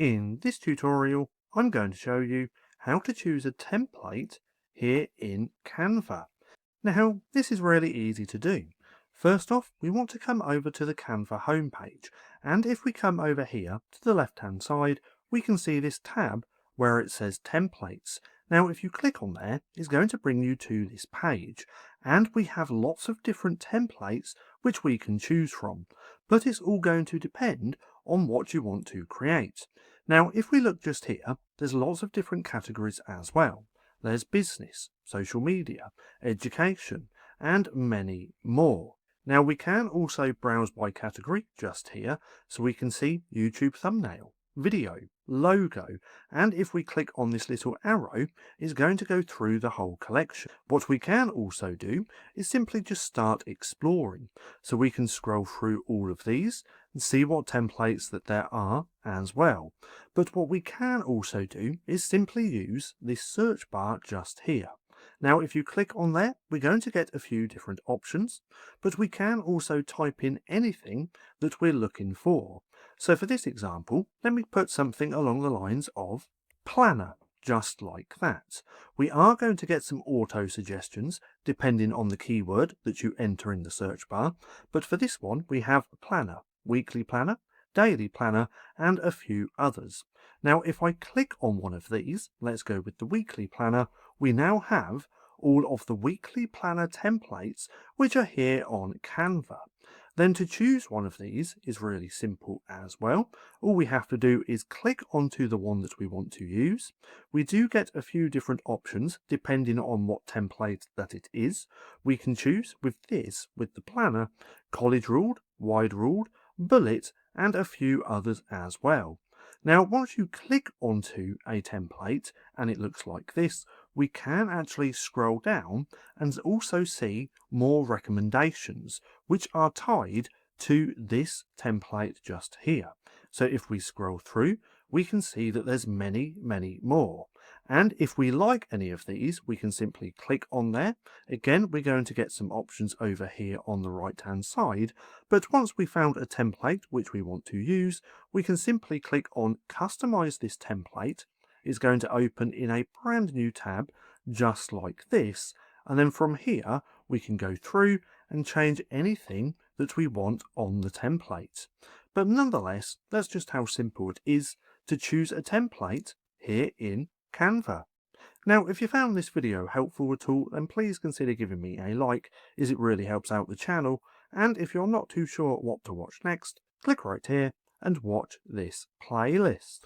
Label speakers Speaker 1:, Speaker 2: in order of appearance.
Speaker 1: In this tutorial, I'm going to show you how to choose a template here in Canva. Now, this is really easy to do. First off, we want to come over to the Canva homepage, and if we come over here to the left-hand side, we can see this tab where it says Templates. Now, if you click on there, it's going to bring you to this page, and we have lots of different templates which we can choose from, but it's all going to depend on what you want to create. Now, if we look just here, there's lots of different categories as well. There's business, social media, education, and many more. Now we can also browse by category just here, so we can see YouTube thumbnail, video, logo, and if we click on this little arrow, it's going to go through the whole collection. What we can also do is simply just start exploring, so we can scroll through all of these and see what templates that there are as well. But what we can also do is simply use this search bar just here. Now, if you click on there, we're going to get a few different options, but we can also type in anything that we're looking for. So for this example, let me put something along the lines of planner, just like that. We are going to get some auto suggestions depending on the keyword that you enter in the search bar, but for this one, we have planner, weekly planner, daily planner, and a few others. Now, if I click on one of these, let's go with the weekly planner, we now have all of the weekly planner templates which are here on Canva. Then to choose one of these is really simple as well. All we have to do is click onto the one that we want to use. We do get a few different options depending on what template that it is. We can choose with this, with the planner, college ruled, wide ruled, bullet, and a few others as well. Now, once you click onto a template and it looks like this, we can actually scroll down and also see more recommendations which are tied to this template just here. So if we scroll through, we can see that there's many more. And if we like any of these, we can simply click on there. Again, we're going to get some options over here on the right hand side. But once we found a template which we want to use, we can simply click on Customize this template. It's going to open in a brand new tab just like this. And then from here, we can go through and change anything that we want on the template. But nonetheless, that's just how simple it is to choose a template here in Canva. Now, if you found this video helpful at all, then please consider giving me a like, as it really helps out the channel. And if you're not too sure what to watch next, click right here and watch this playlist.